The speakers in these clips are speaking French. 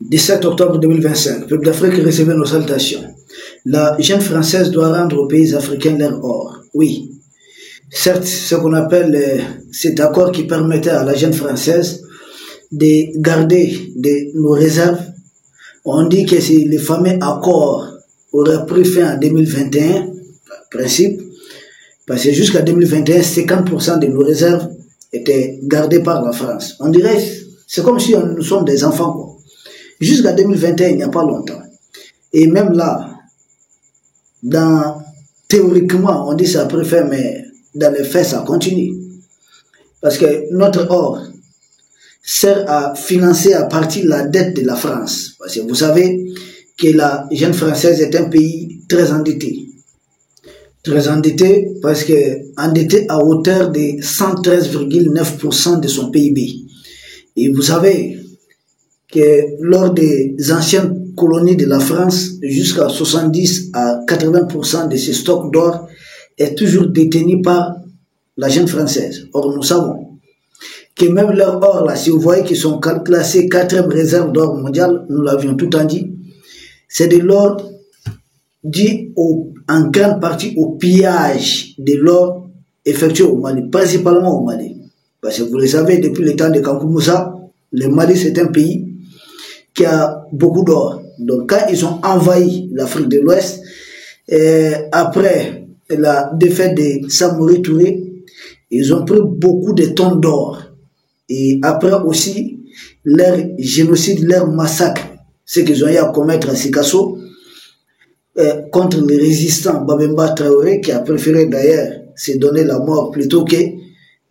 17 octobre 2025, peuple d'Afrique, recevez nos salutations. La jeune française doit rendre aux pays africains leur or. Oui, certes, ce qu'on appelle cet accord qui permettait à la jeune française de garder nos réserves. On dit que si le fameux accord aurait pris fin en 2021, en principe, parce que jusqu'à 2021, 50% de nos réserves étaient gardées par la France. On dirait, c'est comme si nous sommes des enfants, quoi. Jusqu'à 2021, il n'y a pas longtemps. Et même là, théoriquement, on dit ça a pris fin, mais dans les faits, ça continue. Parce que notre or sert à financer à partir la dette de la France. Parce que vous savez que la jeune française est un pays très endetté. Très endetté parce que endetté à hauteur de 113,9% de son PIB. Et vous savez que lors des anciennes colonies de la France, jusqu'à 70 à 80% de ces stocks d'or est toujours détenu par la jeune française. Or, nous savons que même leur or, là, si vous voyez qu'ils sont classés 4e réserve d'or mondiale, nous l'avions tout en dit, c'est de l'or dû en grande partie au pillage de l'or effectué au Mali, principalement au Mali. Parce que vous le savez, depuis le temps de Kankou Moussa, le Mali c'est un pays qui a beaucoup d'or. Donc quand ils ont envahi l'Afrique de l'Ouest, après la défaite de Samori Touré, ils ont pris beaucoup de tonnes d'or. Et après aussi, leur génocide, leur massacre, ce qu'ils ont eu à commettre à Sikasso, contre les résistants Babemba Traoré, qui a préféré d'ailleurs se donner la mort plutôt que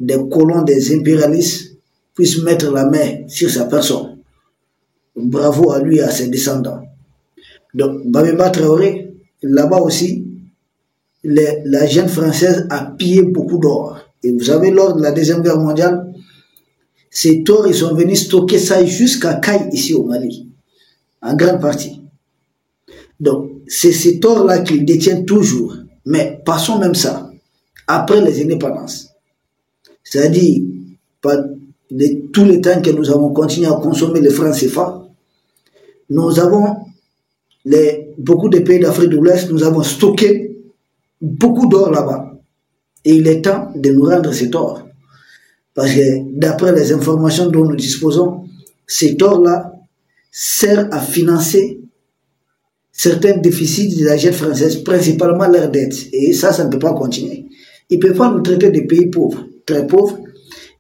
des colons des impérialistes puissent mettre la main sur sa personne. Bravo à lui et à ses descendants. Donc Babemba Traoré, là-bas aussi, la jeune française a pillé beaucoup d'or. Et vous savez, lors de la Deuxième Guerre mondiale, ces torts, ils sont venus stocker ça jusqu'à Caille, ici au Mali, en grande partie. Donc, c'est ces torts-là qu'ils détiennent toujours. Mais passons même ça, après les indépendances. C'est-à-dire, de tout le temps que nous avons continué à consommer les francs CFA, nous avons, beaucoup de pays d'Afrique de l'Ouest, nous avons stocké beaucoup d'or là-bas. Et il est temps de nous rendre cet or. Parce que d'après les informations dont nous disposons, cet or-là sert à financer certains déficits de la jeune française, principalement leurs dettes. Et ça ne peut pas continuer. Ils ne peuvent pas nous traiter de pays pauvres, très pauvres.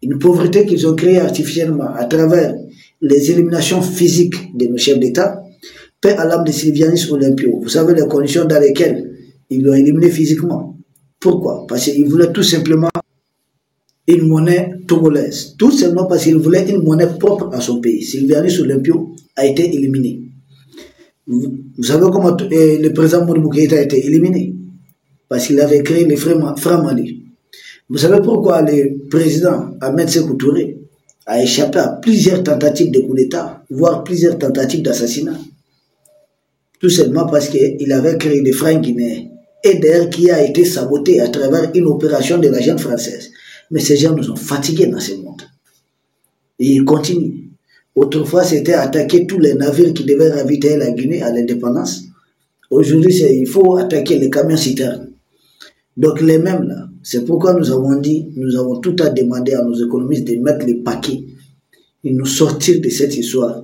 Une pauvreté qu'ils ont créée artificiellement à travers les éliminations physiques de nos chefs d'État. Paix à l'âme de Sylvianus Olympio. Vous savez les conditions dans lesquelles ils l'ont éliminé physiquement. Pourquoi? Parce qu'ils voulaient tout simplement une monnaie togolaise. Tout simplement parce qu'il voulait une monnaie propre à son pays. Sylvianus Olympio a été éliminé. Vous savez comment le président Modibo Keïta a été éliminé? Parce qu'il avait créé les francs Mali. Vous savez pourquoi le président Ahmed Sékou Touré a échappé à plusieurs tentatives de coup d'État, voire plusieurs tentatives d'assassinat? Tout simplement parce qu'il avait créé des francs guinéens. Et d'ailleurs qui a été saboté à travers une opération de la jeune française. Mais ces gens nous ont fatigués dans ce monde. Et ils continuent. Autrefois, c'était attaquer tous les navires qui devaient ravitailler la Guinée à l'indépendance. Aujourd'hui, il faut attaquer les camions citernes. Donc les mêmes là, c'est pourquoi nous avons dit, nous avons tout à demander à nos économistes de mettre les paquets et nous sortir de cette histoire,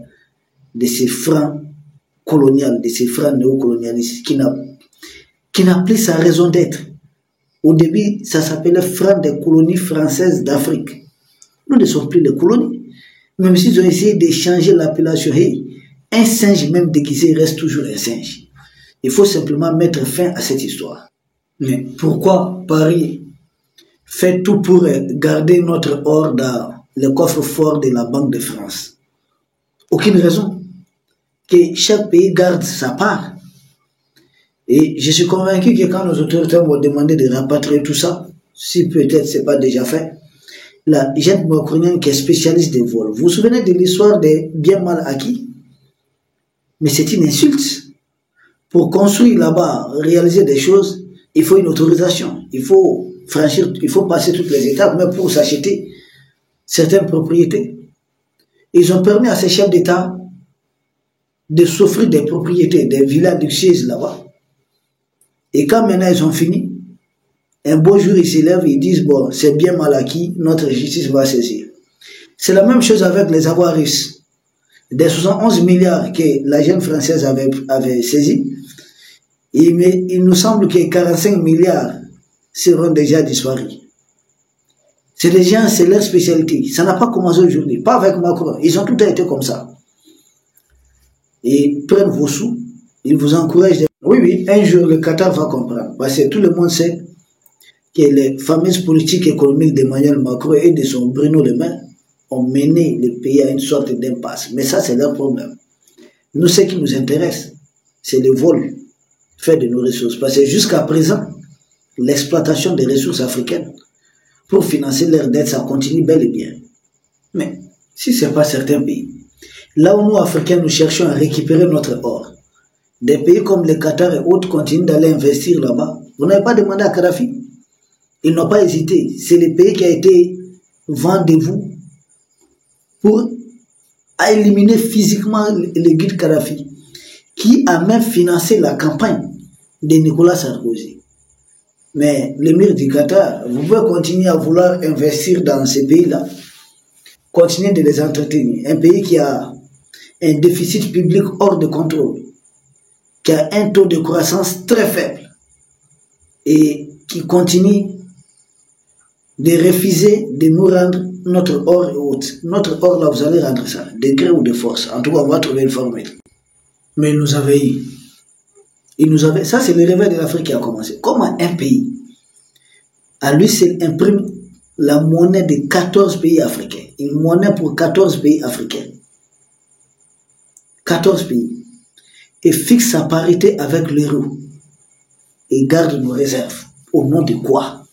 de ces francs coloniaux, de ces francs néocolonialistes qui n'a plus sa raison d'être. Au début, ça s'appelait francs des colonies françaises d'Afrique. Nous ne sommes plus des colonies. Même s'ils ont essayé de changer l'appellation, un singe même déguisé reste toujours un singe. Il faut simplement mettre fin à cette histoire. Mais pourquoi Paris fait tout pour garder notre or dans le coffre-fort de la Banque de France? Aucune raison. Que chaque pays garde sa part. Et je suis convaincu que quand nos autorités vont demander de rapatrier tout ça, si peut-être ce n'est pas déjà fait, la jeune macronienne qui est spécialiste des vols, vous vous souvenez de l'histoire des biens mal acquis? Mais c'est une insulte. Pour construire là-bas, réaliser des choses, il faut une autorisation. Il faut franchir, il faut passer toutes les étapes, même pour s'acheter certaines propriétés. Ils ont permis à ces chefs d'État de s'offrir des propriétés, des villas luxueuses là-bas. Et quand maintenant ils ont fini, un beau jour ils s'élèvent et ils disent, bon, c'est bien mal acquis, notre justice va saisir. C'est la même chose avec les avoirs russes. Des 71 milliards que la jeune française avait saisi, il nous semble que 45 milliards seront déjà disparus. C'est des gens, c'est leur spécialité. Ça n'a pas commencé aujourd'hui, pas avec Macron. Ils ont tout été comme ça. Ils prennent vos sous, ils vous encouragent. Oui, oui, un jour le Qatar va comprendre. Parce que tout le monde sait que les fameuses politiques économiques d'Emmanuel Macron et de son Bruno Le Maire ont mené le pays à une sorte d'impasse. Mais ça, c'est leur problème. Nous, ce qui nous intéresse, c'est le vol fait de nos ressources. Parce que jusqu'à présent, l'exploitation des ressources africaines pour financer leurs dettes, ça continue bel et bien. Mais si ce n'est pas certains pays, là où nous, Africains, nous cherchons à récupérer notre or, des pays comme le Qatar et autres continuent d'aller investir là-bas. Vous n'avez pas demandé à Kadhafi. Ils n'ont pas hésité. C'est le pays qui a été vendez-vous pour éliminer physiquement le guide Kadhafi, qui a même financé la campagne de Nicolas Sarkozy. Mais l'émir du Qatar, vous pouvez continuer à vouloir investir dans ces pays-là, continuer de les entretenir. Un pays qui a un déficit public hors de contrôle, qui a un taux de croissance très faible et qui continue de refuser de nous rendre notre or et autres. Notre or, là, vous allez rendre ça, de gré ou de force. En tout cas, on va trouver une formule. Mais il nous avait eu. Ça, c'est le réveil de l'Afrique qui a commencé. Comment un pays, à lui seul, imprime la monnaie de 14 pays africains. Une monnaie pour 14 pays africains. 14 pays. Et fixe sa parité avec l'euro. Et garde nos réserves. Au nom de quoi?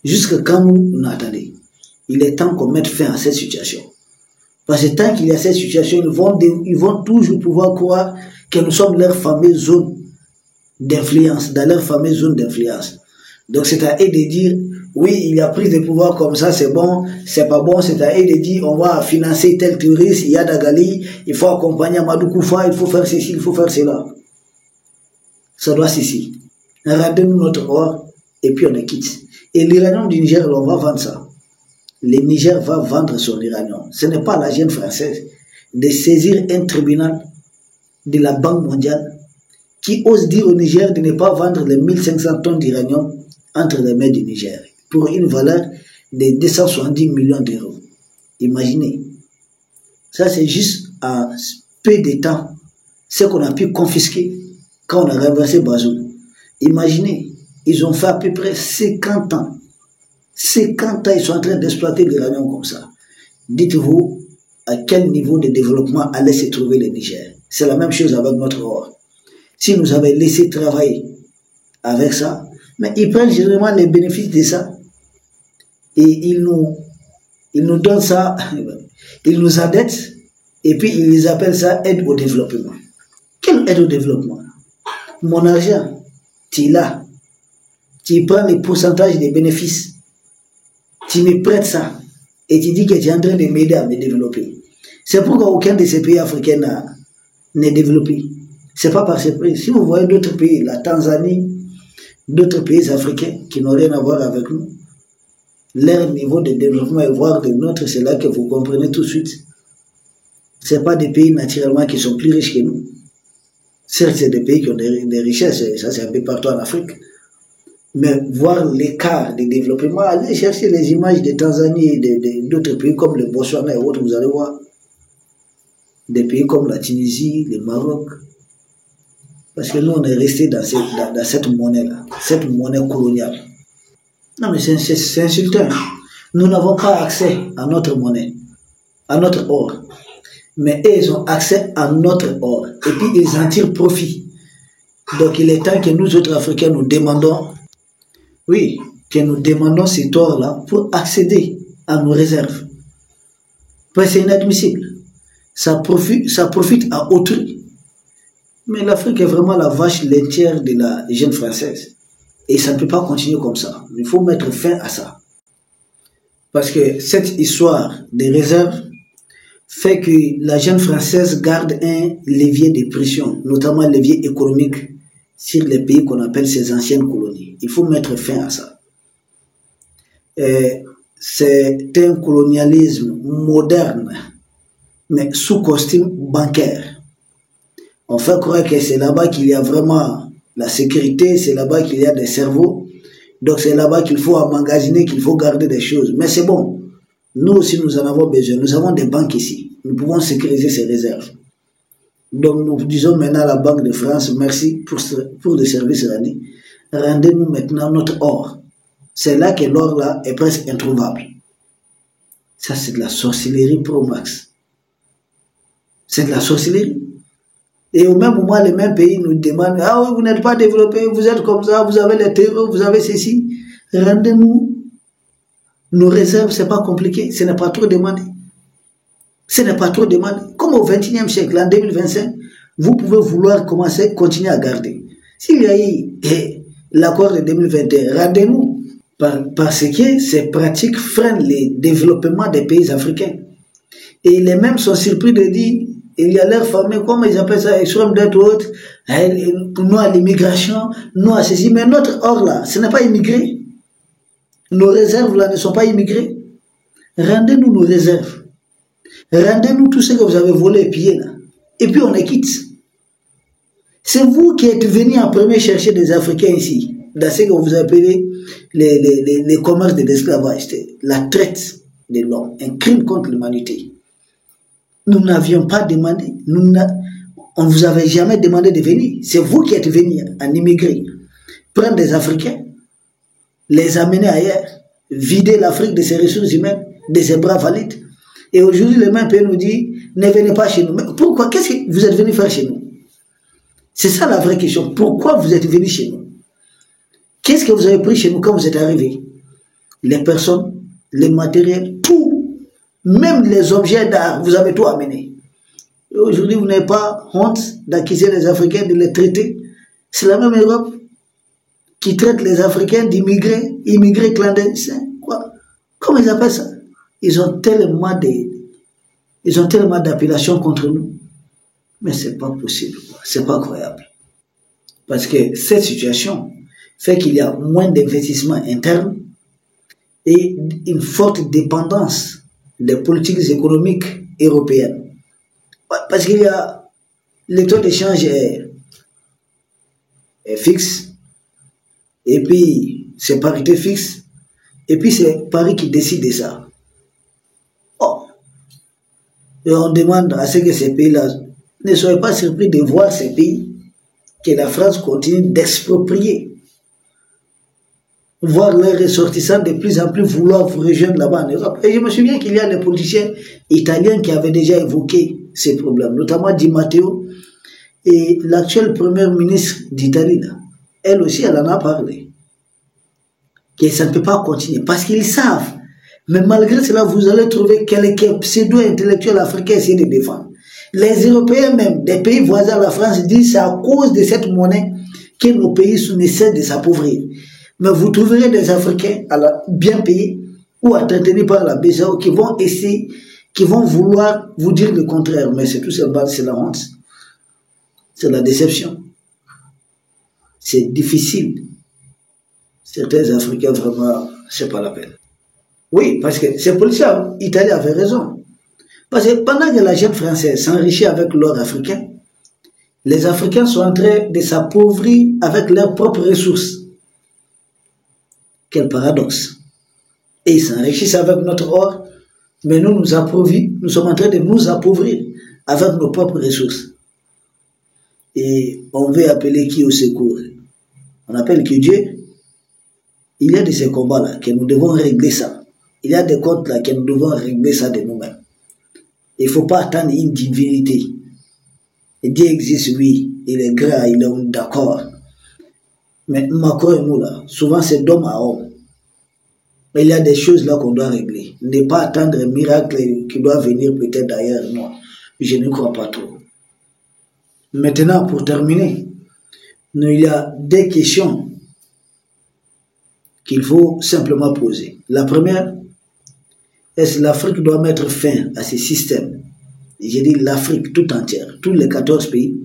Jusque quand nous attendons. Il est temps qu'on mette fin à cette situation. Parce que tant qu'il y a cette situation, ils vont toujours pouvoir croire que nous sommes leur fameuse zone d'influence, dans leur fameuse zone d'influence. Donc c'est à eux de dire, oui, il y a prise de pouvoir comme ça, c'est bon, c'est pas bon, c'est à eux de dire, on va financer tel touriste, il y a Dagali, il faut accompagner Amadou Koufa, il faut faire ceci, il faut faire cela. Ça doit ceci. Rendez-nous notre or, et puis on est quitte. Et l'uranium du Niger, on va vendre ça. Le Niger va vendre son uranium. Ce n'est pas la jeune française de saisir un tribunal de la Banque mondiale qui ose dire au Niger de ne pas vendre les 1500 tonnes d'uranium entre les mains du Niger pour une valeur de 270 millions d'euros. Imaginez. Ça, c'est juste en peu de temps ce qu'on a pu confisquer quand on a renversé Bazoum. Imaginez, ils ont fait à peu près 50 ans. 50 ans, ils sont en train d'exploiter l'uranium comme ça. Dites-vous à quel niveau de développement allait se trouver le Niger. C'est la même chose avec notre or. Si nous avions laissé travailler avec ça, mais ils prennent généralement les bénéfices de ça et ils nous donnent ça, ils nous endettent et puis ils les appellent ça aide au développement. Quelle aide au développement? Mon argent, tu l'as, tu prends les pourcentages des bénéfices, tu me prêtes ça et tu dis que tu es en train de m'aider à me développer. C'est pourquoi aucun de ces pays africains n'est développé. Ce n'est pas par ces prix. Si vous voyez d'autres pays, la Tanzanie, d'autres pays africains qui n'ont rien à voir avec nous, leur niveau de développement et voire de notre, c'est là que vous comprenez tout de suite. Ce n'est pas des pays naturellement qui sont plus riches que nous. Certes, c'est des pays qui ont des richesses, ça c'est un peu partout en Afrique. Mais voir l'écart de développement, allez chercher les images de Tanzanie et d'autres pays comme le Botswana et autres, vous allez voir. Des pays comme la Tunisie, le Maroc. Parce que nous, on est resté dans cette monnaie-là, cette monnaie coloniale. Non, mais c'est insultant. Nous n'avons pas accès à notre monnaie, à notre or. Mais eux, ils ont accès à notre or. Et puis, ils en tirent profit. Donc, il est temps que nous autres Africains, nous demandons, oui, que nous demandons cet or-là pour accéder à nos réserves. Parce que c'est inadmissible. Ça profite à autrui. Mais l'Afrique est vraiment la vache laitière de la jeune française. Et ça ne peut pas continuer comme ça. Il faut mettre fin à ça. Parce que cette histoire des réserves fait que la jeune française garde un levier de pression, notamment un levier économique, sur les pays qu'on appelle ses anciennes colonies. Il faut mettre fin à ça. C'est un colonialisme moderne, mais sous costume bancaire. On fait croire que c'est là-bas qu'il y a vraiment la sécurité, c'est là-bas qu'il y a des cerveaux, donc c'est là-bas qu'il faut emmagasiner, qu'il faut garder des choses. Mais c'est bon, nous aussi nous en avons besoin, nous avons des banques ici, nous pouvons sécuriser ces réserves. Donc nous disons maintenant à la Banque de France, merci pour le service rendu, rendez-nous maintenant notre or. C'est là que l'or là est presque introuvable. Ça c'est de la sorcellerie pro max. C'est de la sorcellerie. Et au même moment, les mêmes pays nous demandent, ah oui, vous n'êtes pas développés, vous êtes comme ça, vous avez les terreaux, vous avez ceci. Rendez-nous nos réserves, c'est pas compliqué, ce n'est pas trop demandé. Ce n'est pas trop demandé. Comme au XXIe siècle, en 2025, vous pouvez vouloir continuer à garder. S'il y a eu l'accord de 2021, rendez-nous. Parce que ces pratiques freinent le développement des pays africains. Et les mêmes sont surpris de dire, il y a l'air formé, comment ils appellent ça, extrême droite ou autre, nous à l'immigration, nous à ceci, mais notre or là, ce n'est pas immigré. Nos réserves là ne sont pas immigrées. Rendez-nous nos réserves. Rendez-nous tout ce que vous avez volé et pillé là. Et puis on les quitte. C'est vous qui êtes venus en premier chercher des Africains ici, dans ce que vous appelez les commerces de l'esclavage, la traite de l'homme, un crime contre l'humanité. Nous n'avions pas demandé, on ne vous avait jamais demandé de venir. C'est vous qui êtes venus en immigré, prendre des Africains, les amener ailleurs, vider l'Afrique de ses ressources humaines, de ses bras valides. Et aujourd'hui, le même pays nous dit, ne venez pas chez nous. Mais pourquoi? Qu'est-ce que vous êtes venus faire chez nous? C'est ça la vraie question. Pourquoi vous êtes venus chez nous? Qu'est-ce que vous avez pris chez nous quand vous êtes arrivés? Les personnes, les matériels, tout. Même les objets d'art, vous avez tout amené. Aujourd'hui, vous n'avez pas honte d'accuser les Africains, de les traiter. C'est la même Europe qui traite les Africains d'immigrés, immigrés clandestins. Quoi? Comment ils appellent ça? Ils ont tellement d'appellations contre nous. Mais c'est pas possible. C'est pas croyable. Parce que cette situation fait qu'il y a moins d'investissements internes et une forte dépendance des politiques économiques européennes. Parce qu'il y a le taux d'échange est fixe, et puis c'est parité fixe, et puis c'est Paris qui décide de ça. Oh. Et on demande à ce que ces pays-là ne soient pas surpris de voir ces pays que la France continue d'exproprier, voir leurs ressortissants de plus en plus vouloir vous rejoindre là-bas en Europe. Et je me souviens qu'il y a des politiciens italiens qui avaient déjà évoqué ces problèmes, notamment Di Matteo et l'actuelle première ministre d'Italie. Elle aussi, elle en a parlé. Que ça ne peut pas continuer parce qu'ils savent. Mais malgré cela, vous allez trouver quelques pseudo-intellectuels africains essayer de défendre. Les Européens même, des pays voisins de la France, disent c'est à cause de cette monnaie que nos pays ne cessent de s'appauvrir. Mais vous trouverez des Africains bien payés ou entretenus par la BCAO qui vont essayer, qui vont vouloir vous dire le contraire. Mais c'est tout simplement, c'est la honte. C'est la déception. C'est difficile. Certains Africains, vraiment, c'est pas la peine. Oui, parce que ces politiciens italiens avaient raison. Parce que pendant que la jeune française s'enrichit avec l'or africain, les Africains sont en train de s'appauvrir avec leurs propres ressources. Quel paradoxe. Et ils s'enrichissent avec notre or, mais nous sommes en train de nous appauvrir avec nos propres ressources. Et on veut appeler qui au secours? On appelle que Dieu. Il y a de ces combats-là que nous devons régler ça. Il y a des comptes là que nous devons régler ça de nous-mêmes. Il ne faut pas attendre une divinité. Et Dieu existe, oui, il est grand, il est d'accord. Mais Macron et nous là, souvent c'est d'homme à homme. Mais il y a des choses là qu'on doit régler. Ne pas attendre un miracle qui doit venir peut-être d'ailleurs. Non, je ne crois pas trop. Maintenant, pour terminer, il y a des questions qu'il faut simplement poser. La première, est-ce que l'Afrique doit mettre fin à ces systèmes j'ai dit l'Afrique tout entière, tous les 14 pays,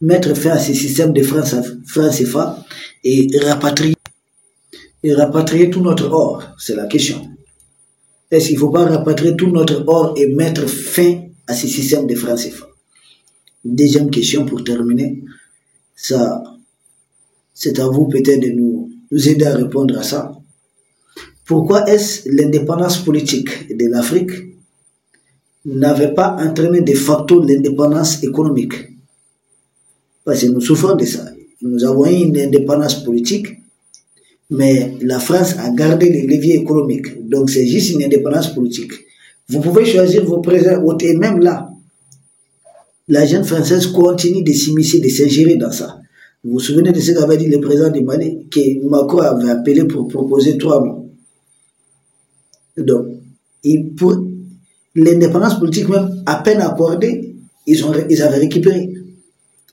mettre fin à ce système de francs CFA et rapatrier tout notre or, c'est la question. Est-ce qu'il ne faut pas rapatrier tout notre or et mettre fin à ce système de francs CFA? Deuxième question pour terminer, ça, c'est à vous peut-être de nous aider à répondre à ça. Pourquoi est-ce l'indépendance politique de l'Afrique n'avait pas entraîné de facto l'indépendance économique? Parce que nous souffrons de ça. Nous avons eu une indépendance politique, mais la France a gardé les leviers économiques. Donc c'est juste une indépendance politique. Vous pouvez choisir vos présidents, et même là, la jeune française continue de s'immiscer, de s'ingérer dans ça. Vous vous souvenez de ce qu'avait dit le président du Mali, que Macron avait appelé pour proposer 3 mois. Donc, pour l'indépendance politique même, à peine accordée, ils avaient récupéré.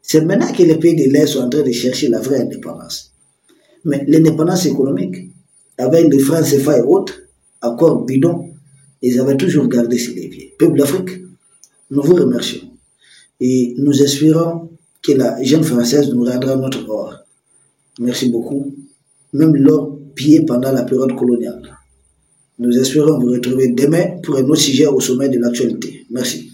C'est maintenant que les pays de l'Est sont en train de chercher la vraie indépendance. Mais l'indépendance économique, avec les francs CFA et autres, accords bidons, ils avaient toujours gardé ces leviers. Peuple d'Afrique, nous vous remercions. Et nous espérons que la jeune française nous rendra notre or. Merci beaucoup. Même l'or pillé pendant la période coloniale. Nous espérons vous retrouver demain pour un autre sujet au sommet de l'actualité. Merci.